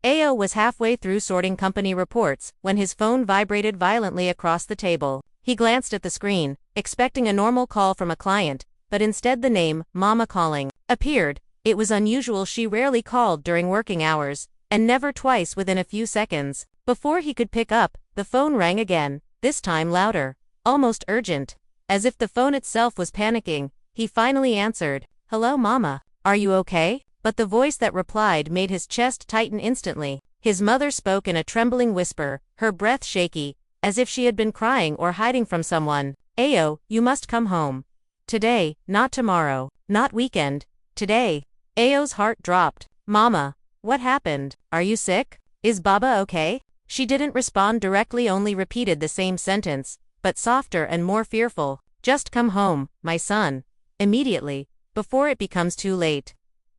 Ao was halfway through sorting company reports when his phone vibrated violently across the table. He glanced at the screen, expecting a normal call from a client, but instead the name, Mama Calling, appeared. It was unusual. She rarely called during working hours, and never twice within a few seconds. Before he could pick up, the phone rang again, this time louder, almost urgent. As if the phone itself was panicking, he finally answered. Hello, Mama. Are you okay? But the voice that replied made his chest tighten instantly. His mother spoke in a trembling whisper, her breath shaky, as if she had been crying or hiding from someone. Ao, you must come home. Today, not tomorrow, not weekend, today. Ao's heart dropped. Mama, what happened? Are you sick? Is Baba okay? She didn't respond directly, only repeated the same sentence, but softer and more fearful. Just come home, my son. Immediately, before it becomes too late.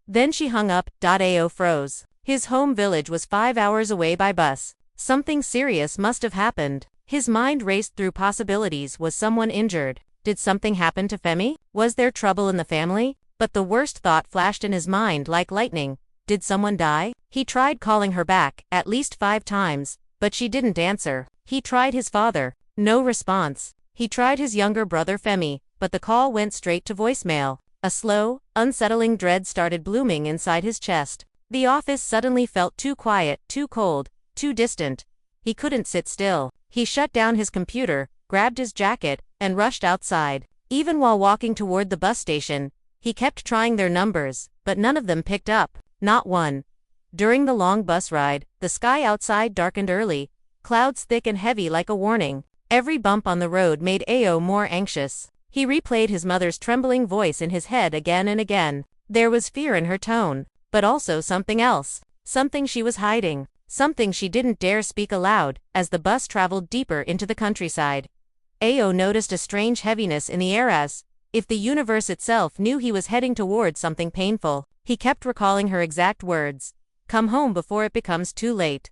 Then she hung up. Ao froze. His home village was 5 hours away by bus. Something serious must have happened. His mind raced through possibilities. Was someone injured? Did something happen to Femi? Was there trouble in the family? But the worst thought flashed in his mind like lightning. Did someone die? He tried calling her back, at least 5 times, but she didn't answer. He tried his father. No response. He tried his younger brother Femi, but the call went straight to voicemail. A slow, unsettling dread started blooming inside his chest. The office suddenly felt too quiet, too cold, too distant. He couldn't sit still. He shut down his computer, grabbed his jacket, and rushed outside. Even while walking toward the bus station, he kept trying their numbers, but none of them picked up. Not one. During the long bus ride, the sky outside darkened early, clouds thick and heavy like a warning. Every bump on the road made Ao more anxious. He replayed his mother's trembling voice in his head again and again. There was fear in her tone, but also something else. Something she was hiding. Something she didn't dare speak aloud. As the bus traveled deeper into the countryside, Ao noticed a strange heaviness in the air, as if the universe itself knew he was heading toward something painful. He kept recalling her exact words. Come home before it becomes too late.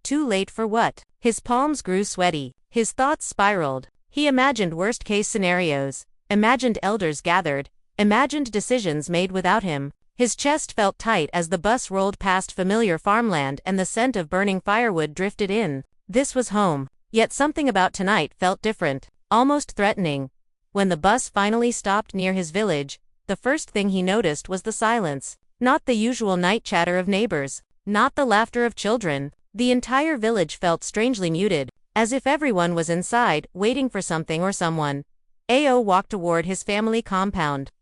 Too late for what? His palms grew sweaty. His thoughts spiraled. He imagined worst-case scenarios, imagined elders gathered, imagined decisions made without him. His chest felt tight as the bus rolled past familiar farmland and the scent of burning firewood drifted in. This was home. Yet something about tonight felt different, almost threatening. When the bus finally stopped near his village, the first thing he noticed was the silence. Not the usual night chatter of neighbors, not the laughter of children. The entire village felt strangely muted, as if everyone was inside, waiting for something or someone. Ao walked toward his family compound.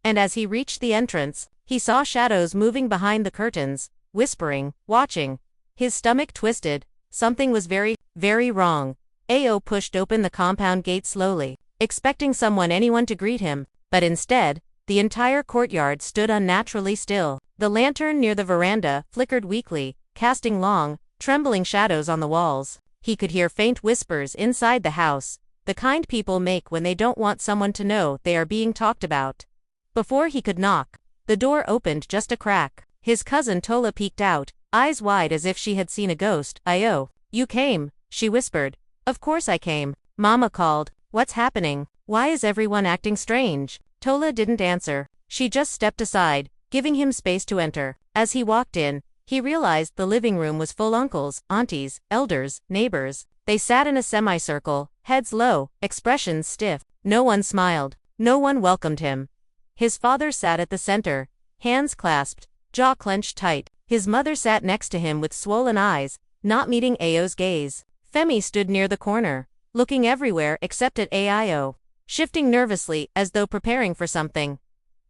And as he reached the entrance, he saw shadows moving behind the curtains, whispering, watching. His stomach twisted. Something was very, very wrong. Ao pushed open the compound gate slowly, expecting anyone to greet him, but instead, the entire courtyard stood unnaturally still. The lantern near the veranda flickered weakly, casting long, trembling shadows on the walls. He could hear faint whispers inside the house, the kind people make when they don't want someone to know they are being talked about. Before he could knock, the door opened just a crack. His cousin Tola peeked out, eyes wide as if she had seen a ghost. Io, you came, she whispered. Of course I came. Mama called. What's happening? Why is everyone acting strange? Tola didn't answer. She just stepped aside, giving him space to enter. As he walked in, he realized the living room was full uncles, aunties, elders, neighbors. They sat in a semicircle, heads low, expressions stiff. No one smiled. No one welcomed him. His father sat at the center, hands clasped, jaw clenched tight. His mother sat next to him with swollen eyes, not meeting Ao's gaze. Femi stood near the corner, looking everywhere except at Ao, shifting nervously as though preparing for something.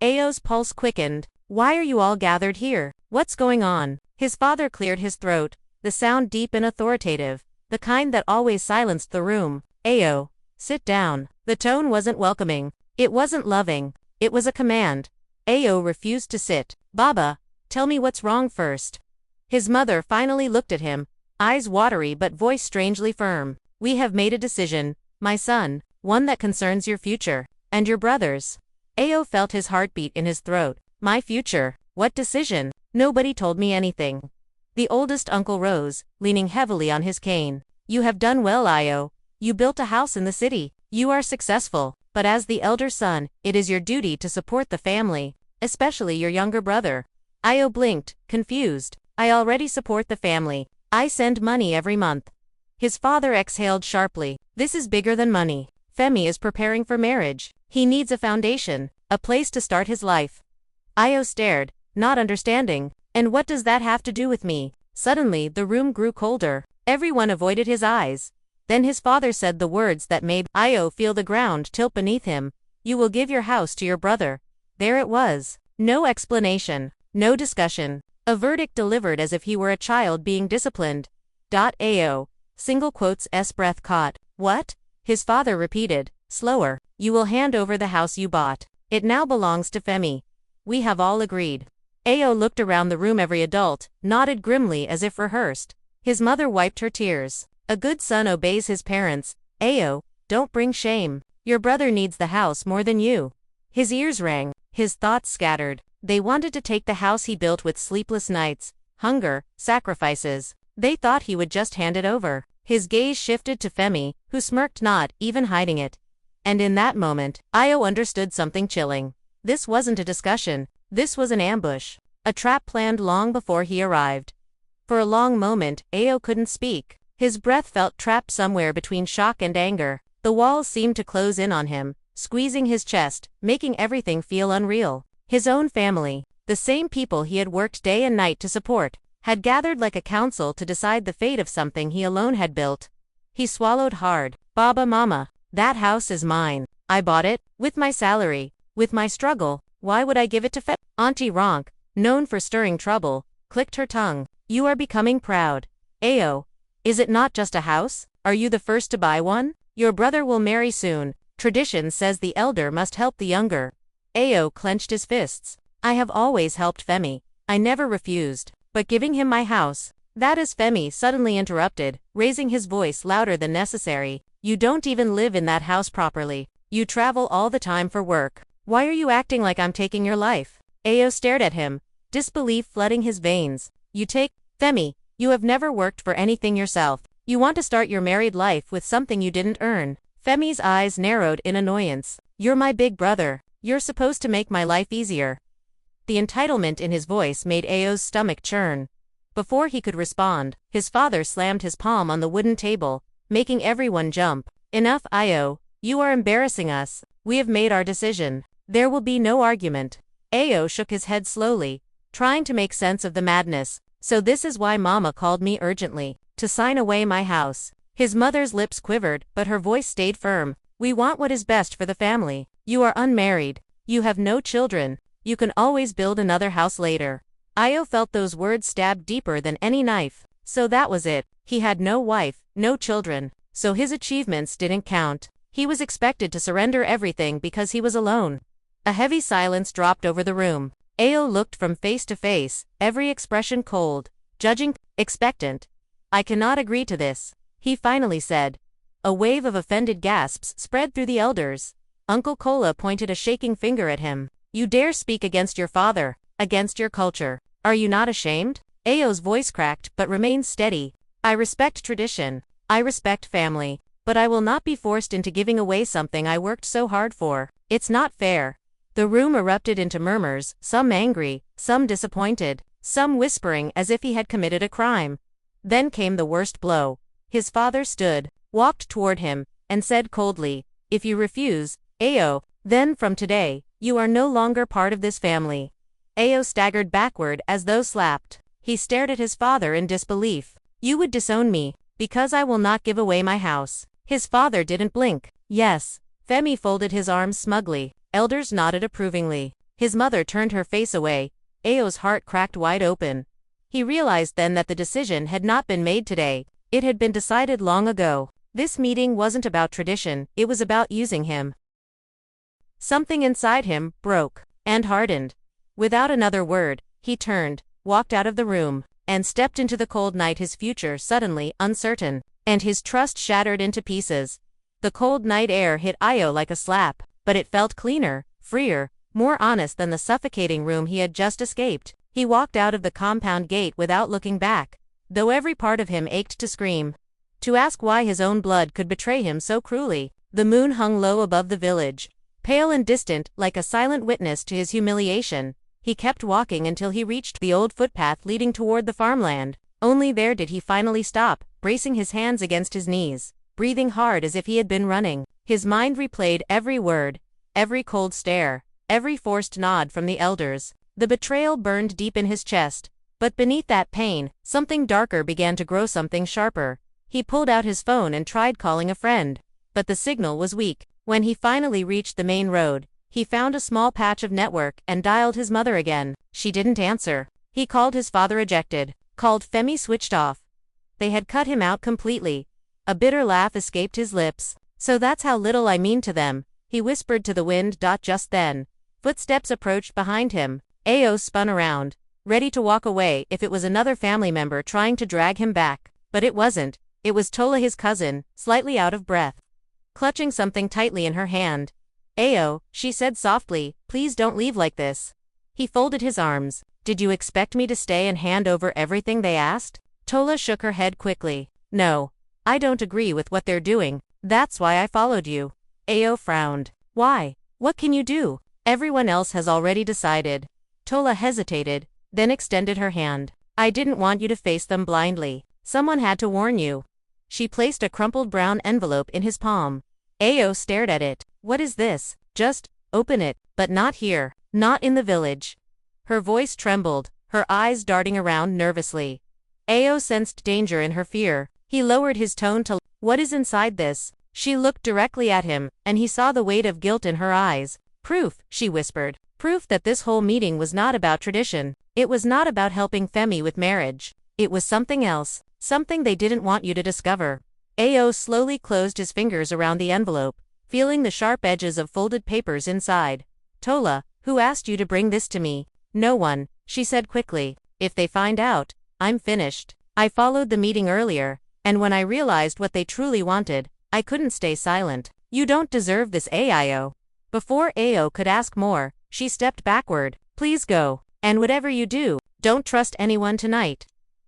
Ao's pulse quickened. Why are you all gathered here? What's going on? His father cleared his throat, the sound deep and authoritative, the kind that always silenced the room. Ao, sit down. The tone wasn't welcoming. It wasn't loving. It was a command. Ao refused to sit. Baba, tell me what's wrong first. His mother finally looked at him, eyes watery but voice strangely firm. We have made a decision, my son, one that concerns your future, and your brother's. Ao felt his heartbeat in his throat. My future? What decision? Nobody told me anything. The oldest uncle rose, leaning heavily on his cane. You have done well, Ao. You built a house in the city. You are successful, but as the elder son, it is your duty to support the family, especially your younger brother. Ao blinked, confused. I already support the family. I send money every month. His father exhaled sharply. This is bigger than money. Femi is preparing for marriage. He needs a foundation, a place to start his life. Io stared, not understanding. And what does that have to do with me? Suddenly, the room grew colder. Everyone avoided his eyes. Then his father said the words that made Io feel the ground tilt beneath him. You will give your house to your brother. There it was. No explanation. No discussion. A verdict delivered as if he were a child being disciplined. Ao. Single quotes S breath caught. What? His father repeated, slower. You will hand over the house you bought. It now belongs to Femi. We have all agreed. Ao looked around the room. Every adult nodded grimly as if rehearsed. His mother wiped her tears. A good son obeys his parents. Ao, don't bring shame. Your brother needs the house more than you. His ears rang. His thoughts scattered. They wanted to take the house he built with sleepless nights, hunger, sacrifices. They thought he would just hand it over. His gaze shifted to Femi, who smirked, not even hiding it. And in that moment, Io understood something chilling. This wasn't a discussion. This was an ambush. A trap planned long before he arrived. For a long moment, Ao couldn't speak. His breath felt trapped somewhere between shock and anger. The walls seemed to close in on him, squeezing his chest, making everything feel unreal. His own family, the same people he had worked day and night to support, had gathered like a council to decide the fate of something he alone had built. He swallowed hard. Baba Mama, that house is mine. I bought it, with my salary, with my struggle. Why would I give it to Auntie Ronk, known for stirring trouble, clicked her tongue. You are becoming proud. Ao, is it not just a house? Are you the first to buy one? Your brother will marry soon. Tradition says the elder must help the younger. Ao clenched his fists. I have always helped Femi. I never refused. But giving him my house, that is. Femi suddenly interrupted, raising his voice louder than necessary. You don't even live in that house properly. You travel all the time for work. Why are you acting like I'm taking your life? Ao stared at him, disbelief flooding his veins. You take, Femi, you have never worked for anything yourself. You want to start your married life with something you didn't earn. Femi's eyes narrowed in annoyance. You're my big brother. You're supposed to make my life easier. The entitlement in his voice made Ao's stomach churn. Before he could respond, his father slammed his palm on the wooden table, making everyone jump. Enough, Ao. You are embarrassing us. We have made our decision. There will be no argument. Ao shook his head slowly, trying to make sense of the madness. So this is why Mama called me urgently, to sign away my house. His mother's lips quivered, but her voice stayed firm. We want what is best for the family. You are unmarried. You have no children. You can always build another house later. Io felt those words stabbed deeper than any knife. So that was it. He had no wife, no children. So his achievements didn't count. He was expected to surrender everything because he was alone. A heavy silence dropped over the room. Ao looked from face to face, every expression cold, judging, expectant. I cannot agree to this, he finally said. A wave of offended gasps spread through the elders. Uncle Kola pointed a shaking finger at him. You dare speak against your father, against your culture. Are you not ashamed? Ao's voice cracked but remained steady. I respect tradition. I respect family. But I will not be forced into giving away something I worked so hard for. It's not fair. The room erupted into murmurs, some angry, some disappointed, some whispering as if he had committed a crime. Then came the worst blow. His father stood, walked toward him, and said coldly, if you refuse, Ao, then from today, you are no longer part of this family. Ao staggered backward as though slapped. He stared at his father in disbelief. You would disown me, because I will not give away my house. His father didn't blink. Yes. Femi folded his arms smugly. Elders nodded approvingly. His mother turned her face away. Ao's heart cracked wide open. He realized then that the decision had not been made today. It had been decided long ago. This meeting wasn't about tradition, it was about using him. Something inside him broke and hardened. Without another word, he turned, walked out of the room, and stepped into the cold night, his future suddenly uncertain, and his trust shattered into pieces. The cold night air hit Io like a slap, but it felt cleaner, freer, more honest than the suffocating room he had just escaped. He walked out of the compound gate without looking back, though every part of him ached to scream, to ask why his own blood could betray him so cruelly. The moon hung low above the village, pale and distant, like a silent witness to his humiliation. He kept walking until he reached the old footpath leading toward the farmland. Only there did he finally stop, bracing his hands against his knees, breathing hard as if he had been running. His mind replayed every word, every cold stare, every forced nod from the elders. The betrayal burned deep in his chest, but beneath that pain, something darker began to grow, something sharper. He pulled out his phone and tried calling a friend, but the signal was weak. When he finally reached the main road, he found a small patch of network and dialed his mother again. She didn't answer. He called his father, ejected. Called Femi, switched off. They had cut him out completely. A bitter laugh escaped his lips. So that's how little I mean to them, he whispered to the wind. Just then, footsteps approached behind him. Ao spun around, ready to walk away if it was another family member trying to drag him back. But it wasn't. It was Tola, his cousin, slightly out of breath, clutching something tightly in her hand. Ao, she said softly, please don't leave like this. He folded his arms. Did you expect me to stay and hand over everything they asked? Tola shook her head quickly. No. I don't agree with what they're doing. That's why I followed you. Ao frowned. Why? What can you do? Everyone else has already decided. Tola hesitated, then extended her hand. I didn't want you to face them blindly. Someone had to warn you. She placed a crumpled brown envelope in his palm. Ao stared at it. What is this? Just open it, but not here. Not in the village. Her voice trembled, her eyes darting around nervously. Ao sensed danger in her fear. He lowered his tone to, what is inside this? She looked directly at him, and he saw the weight of guilt in her eyes. Proof, she whispered. Proof that this whole meeting was not about tradition. It was not about helping Femi with marriage. It was something else. Something they didn't want you to discover. Ao slowly closed his fingers around the envelope, feeling the sharp edges of folded papers inside. Tola, who asked you to bring this to me? No one, she said quickly. If they find out, I'm finished. I followed the meeting earlier, and when I realized what they truly wanted, I couldn't stay silent. You don't deserve this, Ao. Before Ao could ask more, she stepped backward. Please go. And whatever you do, don't trust anyone tonight.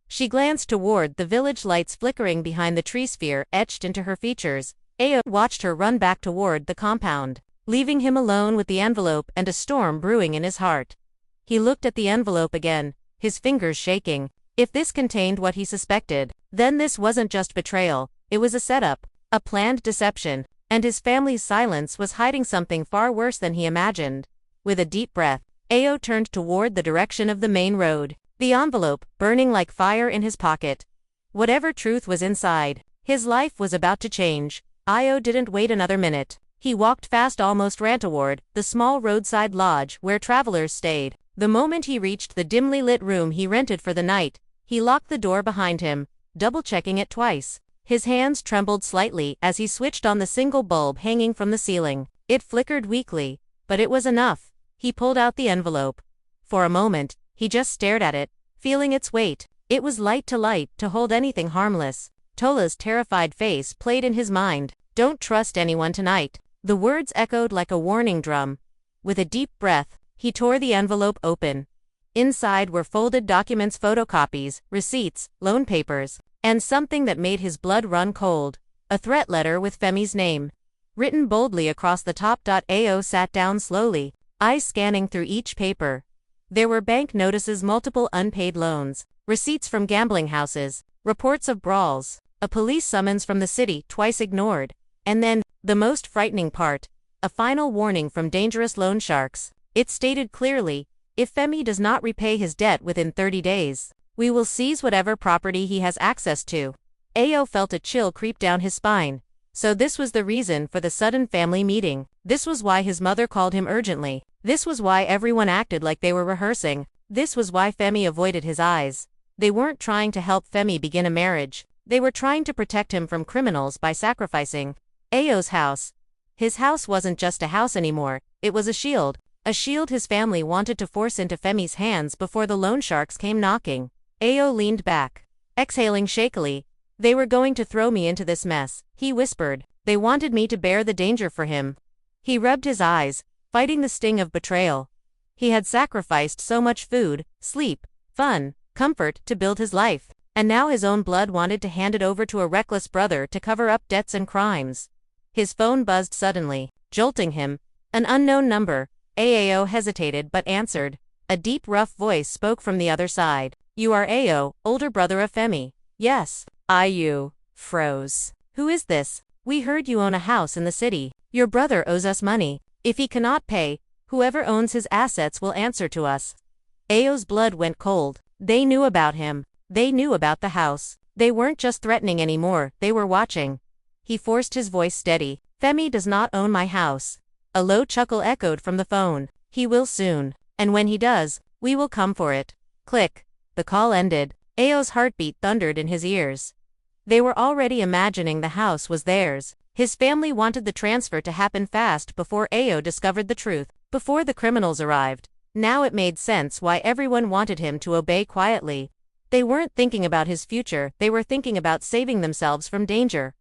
She glanced toward the village lights flickering behind the tree sphere etched into her features. Ao watched her run back toward the compound, leaving him alone with the envelope and a storm brewing in his heart. He looked at the envelope again, his fingers shaking. If this contained what he suspected, then this wasn't just betrayal, it was a setup, a planned deception, and his family's silence was hiding something far worse than he imagined. With a deep breath, Ao turned toward the direction of the main road, the envelope burning like fire in his pocket. Whatever truth was inside, his life was about to change. Ao didn't wait another minute. He walked fast, almost ran toward the small roadside lodge where travelers stayed. The moment he reached the dimly lit room he rented for the night, he locked the door behind him, double-checking it twice. His hands trembled slightly as he switched on the single bulb hanging from the ceiling. It flickered weakly, but it was enough. He pulled out the envelope. For a moment, he just stared at it, feeling its weight. It was light to hold anything harmless. Tola's terrified face played in his mind. Don't trust anyone tonight. The words echoed like a warning drum. With a deep breath, he tore the envelope open. Inside were folded documents, photocopies, receipts, loan papers, and something that made his blood run cold. A threat letter with Femi's name, written boldly across the top. Ao sat down slowly, eyes scanning through each paper. There were bank notices, multiple unpaid loans, receipts from gambling houses, reports of brawls, a police summons from the city twice ignored, and then, the most frightening part, a final warning from dangerous loan sharks. It stated clearly, if Femi does not repay his debt within 30 days, we will seize whatever property he has access to. Ao felt a chill creep down his spine. So this was the reason for the sudden family meeting. This was why his mother called him urgently. This was why everyone acted like they were rehearsing. This was why Femi avoided his eyes. They weren't trying to help Femi begin a marriage. They were trying to protect him from criminals by sacrificing Ao's house. His house wasn't just a house anymore, it was a shield. A shield his family wanted to force into Femi's hands before the loan sharks came knocking. Ao leaned back, exhaling shakily. They were going to throw me into this mess, he whispered. They wanted me to bear the danger for him. He rubbed his eyes, fighting the sting of betrayal. He had sacrificed so much food, sleep, fun, comfort to build his life, and now his own blood wanted to hand it over to a reckless brother to cover up debts and crimes. His phone buzzed suddenly, jolting him. An unknown number. Ao hesitated but answered. A deep, rough voice spoke from the other side. You are Ao, older brother of Femi. Yes. Ayu froze. Who is this? We heard you own a house in the city. Your brother owes us money. If he cannot pay, whoever owns his assets will answer to us. Ao's blood went cold. They knew about him. They knew about the house. They weren't just threatening anymore, they were watching. He forced his voice steady. Femi does not own my house. A low chuckle echoed from the phone. He will soon. And when he does, we will come for it. Click. The call ended. Ao's heartbeat thundered in his ears. They were already imagining the house was theirs. His family wanted the transfer to happen fast before Ao discovered the truth, before the criminals arrived. Now it made sense why everyone wanted him to obey quietly. They weren't thinking about his future, they were thinking about saving themselves from danger.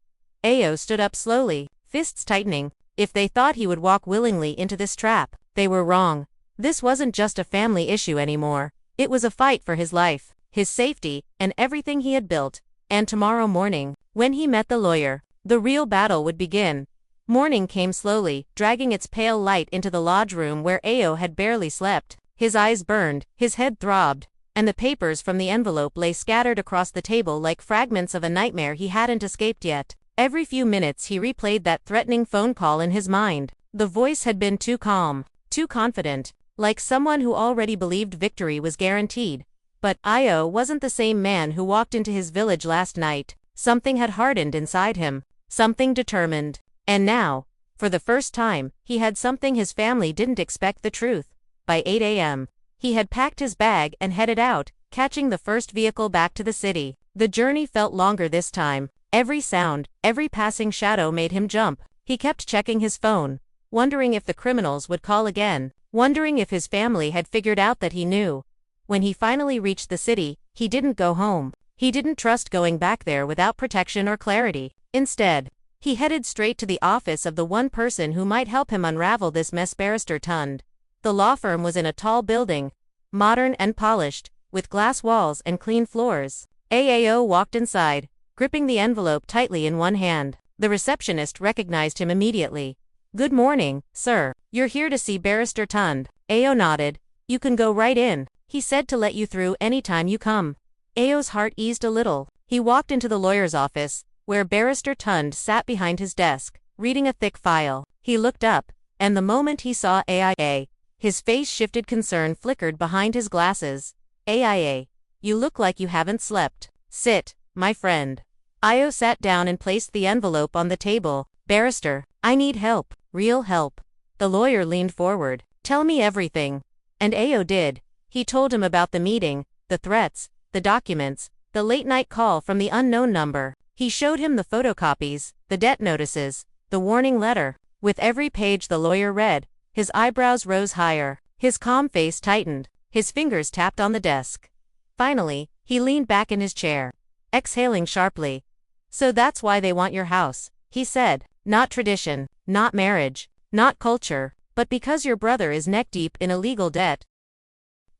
Ao stood up slowly, fists tightening. If they thought he would walk willingly into this trap, they were wrong. This wasn't just a family issue anymore. It was a fight for his life, his safety, and everything he had built. And tomorrow morning, when he met the lawyer, the real battle would begin. Morning came slowly, dragging its pale light into the lodge room where Ao had barely slept. His eyes burned, his head throbbed, and the papers from the envelope lay scattered across the table like fragments of a nightmare he hadn't escaped yet. Every few minutes he replayed that threatening phone call in his mind. The voice had been too calm, too confident, like someone who already believed victory was guaranteed. But Ao wasn't the same man who walked into his village last night. Something had hardened inside him, something determined. And now, for the first time, he had something his family didn't expect: the truth. By 8 a.m., he had packed his bag and headed out, catching the first vehicle back to the city. The journey felt longer this time. Every sound, every passing shadow made him jump. He kept checking his phone, wondering if the criminals would call again, wondering if his family had figured out that he knew. When he finally reached the city, he didn't go home. He didn't trust going back there without protection or clarity. Instead, he headed straight to the office of the one person who might help him unravel this mess: Barrister Tund. The law firm was in a tall building, modern and polished, with glass walls and clean floors. Ao walked inside, gripping the envelope tightly in one hand. The receptionist recognized him immediately. Good morning, sir. You're here to see Barrister Tund. Ao nodded. You can go right in. He said to let you through anytime you come. Ao's heart eased a little. He walked into the lawyer's office, where Barrister Tund sat behind his desk, reading a thick file. He looked up, and the moment he saw Ao, his face shifted. Concern flickered behind his glasses. Ao, you look like you haven't slept. Sit, my friend. Ao sat down and placed the envelope on the table. Barrister, I need help, real help. The lawyer leaned forward. Tell me everything. And Ao did. He told him about the meeting, the threats, the documents, the late-night call from the unknown number. He showed him the photocopies, the debt notices, the warning letter. With every page the lawyer read, his eyebrows rose higher, his calm face tightened, his fingers tapped on the desk. Finally, he leaned back in his chair, exhaling sharply. So that's why they want your house, he said. Not tradition, not marriage, not culture, but because your brother is neck-deep in illegal debt.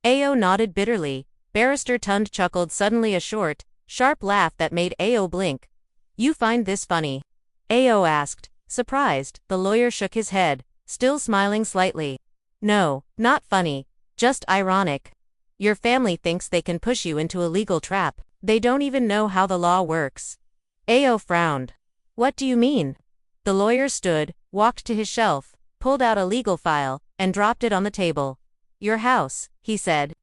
Ao nodded bitterly. Barrister Tund chuckled suddenly, a short, sharp laugh that made Ao blink. You find this funny? Ao asked, surprised. The lawyer shook his head, still smiling slightly. No, not funny, just ironic. Your family thinks they can push you into a legal trap. They don't even know how the law works. Ao frowned. What do you mean? The lawyer stood, walked to his shelf, pulled out a legal file, and dropped it on the table. Your house, he said,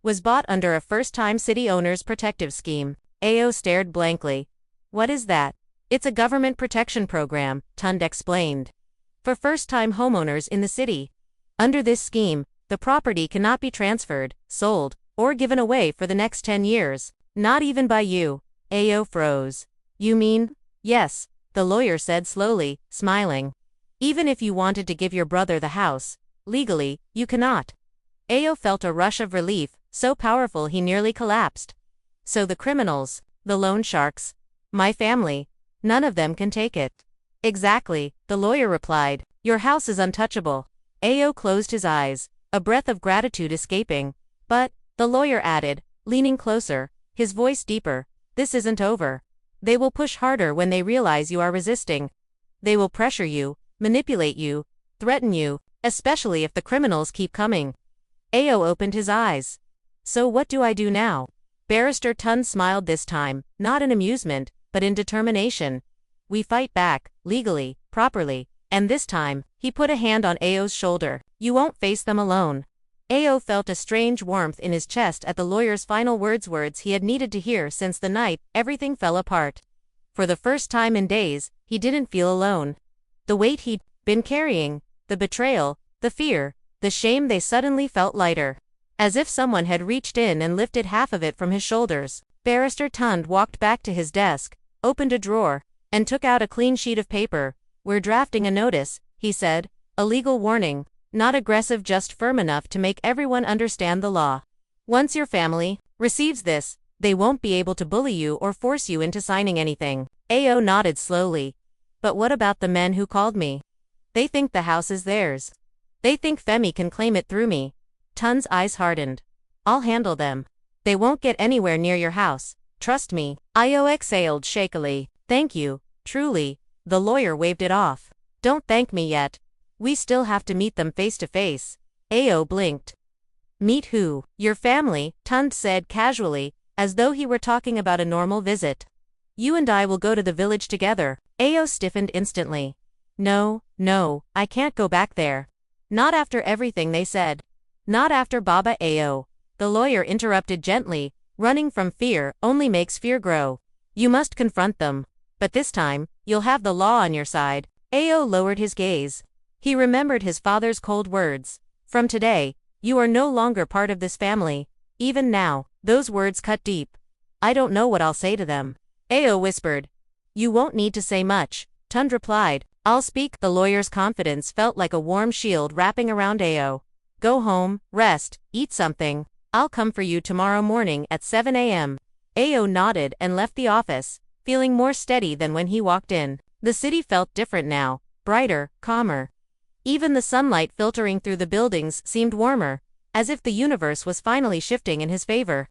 was bought under a first-time city owner's protective scheme. Ao stared blankly. What is that? It's a government protection program, Tund explained. For first-time homeowners in the city. Under this scheme, the property cannot be transferred, sold, or given away for the next 10 years. Not even by you. Ao froze. You mean? Yes, the lawyer said slowly, smiling. Even if you wanted to give your brother the house, legally, you cannot. Ao felt a rush of relief, so powerful he nearly collapsed. So the criminals, the loan sharks, my family, none of them can take it. Exactly, the lawyer replied. Your house is untouchable. Ao closed his eyes, a breath of gratitude escaping. But, the lawyer added, leaning closer, his voice deeper, this isn't over. They will push harder when they realize you are resisting. They will pressure you, manipulate you, threaten you, especially if the criminals keep coming. Ao opened his eyes. So what do I do now? Barrister Tund smiled this time, not in amusement, but in determination. We fight back, legally, properly, and this time, he put a hand on Ao's shoulder. You won't face them alone. Ao felt a strange warmth in his chest at the lawyer's final words he had needed to hear since the night everything fell apart. For the first time in days, he didn't feel alone. The weight he'd been carrying, the betrayal, the fear, the shame, they suddenly felt lighter. As if someone had reached in and lifted half of it from his shoulders. Barrister Tund walked back to his desk, opened a drawer, and took out a clean sheet of paper. We're drafting a notice, he said, a legal warning, not aggressive, just firm enough to make everyone understand the law. Once your family receives this, they won't be able to bully you or force you into signing anything. Ao nodded slowly. But what about the men who called me? They think the house is theirs. They think Femi can claim it through me. Tund's eyes hardened. I'll handle them. They won't get anywhere near your house, trust me. Ao exhaled shakily. Thank you, truly. The lawyer waved it off. Don't thank me yet. We still have to meet them face to face. Ao blinked. Meet who? Your family, Tund said casually, as though he were talking about a normal visit. You and I will go to the village together. Ao stiffened instantly. No, I can't go back there. Not after everything they said. Not after Baba. Ao. The lawyer interrupted gently, running from fear only makes fear grow. You must confront them. But this time, you'll have the law on your side. Ao lowered his gaze. He remembered his father's cold words. From today, you are no longer part of this family. Even now, those words cut deep. I don't know what I'll say to them. Ao whispered. You won't need to say much, Tund replied. I'll speak. The lawyer's confidence felt like a warm shield wrapping around Ao. Go home, rest, eat something. I'll come for you tomorrow morning at 7 a.m. Ao nodded and left the office, feeling more steady than when he walked in. The city felt different now, brighter, calmer. Even the sunlight filtering through the buildings seemed warmer, as if the universe was finally shifting in his favor.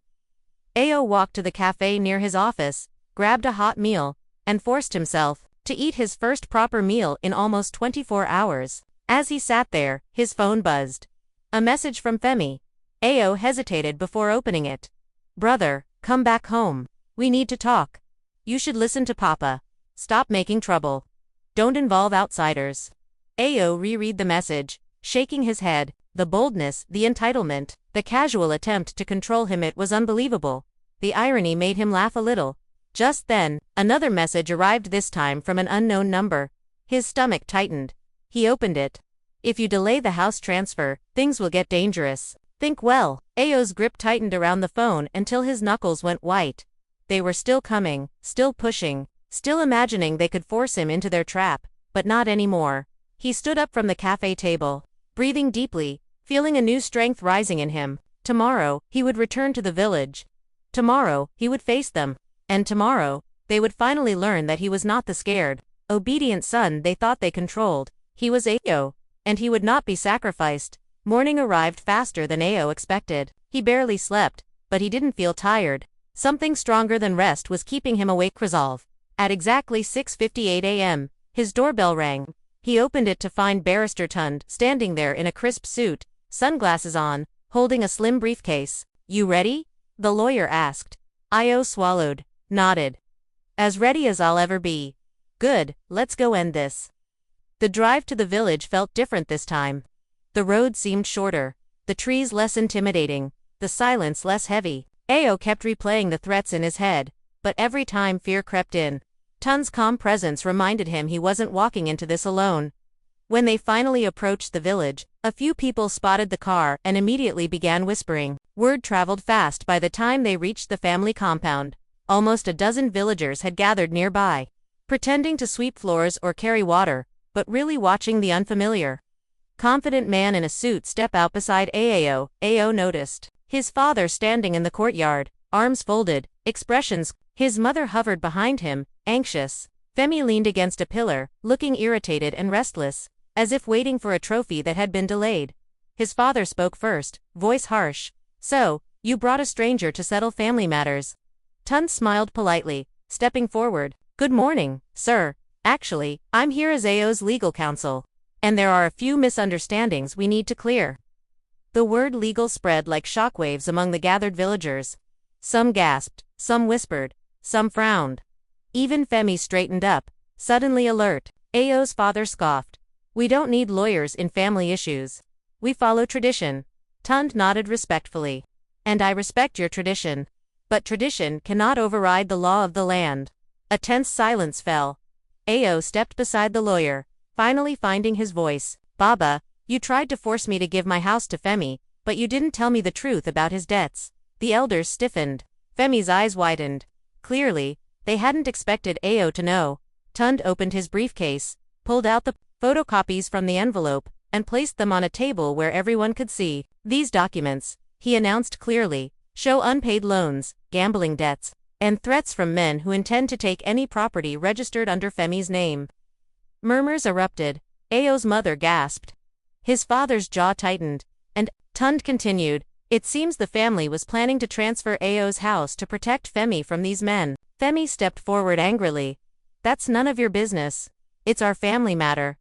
Ao walked to the cafe near his office, grabbed a hot meal, and forced himself to eat his first proper meal in almost 24 hours. As he sat there, his phone buzzed. A message from Femi. Ao hesitated before opening it. Brother, come back home. We need to talk. You should listen to Papa. Stop making trouble. Don't involve outsiders. Ao reread the message, shaking his head. The boldness, the entitlement, the casual attempt to control him, it was unbelievable. The irony made him laugh a little. Just then, another message arrived, this time from an unknown number. His stomach tightened. He opened it. If you delay the house transfer, things will get dangerous. Think well. Ao's grip tightened around the phone until his knuckles went white. They were still coming, still pushing, still imagining they could force him into their trap, but not anymore. He stood up from the cafe table, breathing deeply, feeling a new strength rising in him. Tomorrow, he would return to the village. Tomorrow, he would face them. And tomorrow, they would finally learn that he was not the scared, obedient son they thought they controlled. He was Ao, and he would not be sacrificed. Morning arrived faster than Ao expected. He barely slept, but he didn't feel tired. Something stronger than rest was keeping him awake. Resolve. At exactly 6:58 a.m., his doorbell rang. He opened it to find Barrister Tund standing there in a crisp suit, sunglasses on, holding a slim briefcase. You ready? The lawyer asked. Ao swallowed, nodded. As ready as I'll ever be. Good, let's go end this. The drive to the village felt different this time. The road seemed shorter, the trees less intimidating, the silence less heavy. Ao kept replaying the threats in his head, but every time fear crept in. Tund's calm presence reminded him he wasn't walking into this alone. When they finally approached the village, a few people spotted the car and immediately began whispering. Word traveled fast. By the time they reached the family compound, almost a dozen villagers had gathered nearby, pretending to sweep floors or carry water, but really watching the unfamiliar, confident man in a suit step out beside Ao. Ao noticed his father standing in the courtyard, arms folded, expressions. His mother hovered behind him, anxious. Femi leaned against a pillar, looking irritated and restless, as if waiting for a trophy that had been delayed. His father spoke first, voice harsh. So, you brought a stranger to settle family matters. Tund smiled politely, stepping forward. Good morning, sir. Actually, I'm here as Ao's legal counsel. And there are a few misunderstandings we need to clear. The word legal spread like shockwaves among the gathered villagers. Some gasped, some whispered, some frowned. Even Femi straightened up, suddenly alert. Ayo's father scoffed. We don't need lawyers in family issues. We follow tradition. Tund nodded respectfully. And I respect your tradition. But tradition cannot override the law of the land. A tense silence fell. Ayo stepped beside the lawyer, finally finding his voice. Baba, you tried to force me to give my house to Femi, but you didn't tell me the truth about his debts. The elders stiffened. Femi's eyes widened. Clearly, they hadn't expected Ayo to know. Tund opened his briefcase, pulled out the photocopies from the envelope, and placed them on a table where everyone could see. These documents, he announced clearly, show unpaid loans, gambling debts, and threats from men who intend to take any property registered under Femi's name. Murmurs erupted. Ayo's mother gasped. His father's jaw tightened, and Tund continued, it seems the family was planning to transfer Ayo's house to protect Femi from these men. Femi stepped forward angrily. That's none of your business. It's our family matter.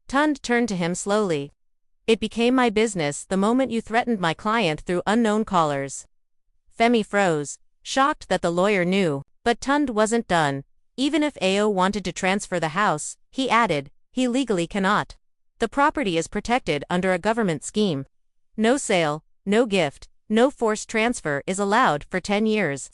Tund turned to him slowly. It became my business the moment you threatened my client through unknown callers. Femi froze, shocked that the lawyer knew, but Tund wasn't done. Even if Ayo wanted to transfer the house, he added, he legally cannot. The property is protected under a government scheme. No sale, no gift, no forced transfer is allowed for 10 years.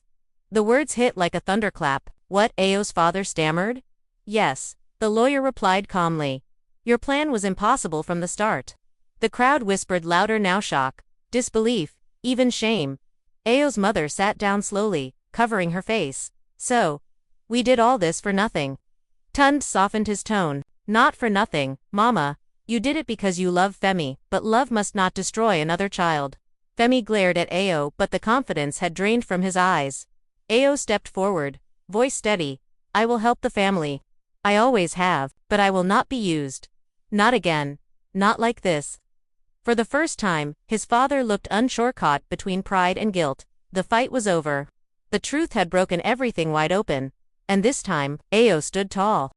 The words hit like a thunderclap. What? Ayo's father stammered. Yes, the lawyer replied calmly. Your plan was impossible from the start. The crowd whispered louder now, shock, disbelief, even shame. Ayo's mother sat down slowly, covering her face. So, we did all this for nothing. Tund softened his tone. Not for nothing, Mama. You did it because you love Femi, but love must not destroy another child. Femi glared at Ayo, but the confidence had drained from his eyes. Ayo stepped forward, voice steady. I will help the family. I always have, but I will not be used. Not again. Not like this. For the first time, his father looked unsure, caught between pride and guilt. The fight was over. The truth had broken everything wide open. And this time, Ayo stood tall.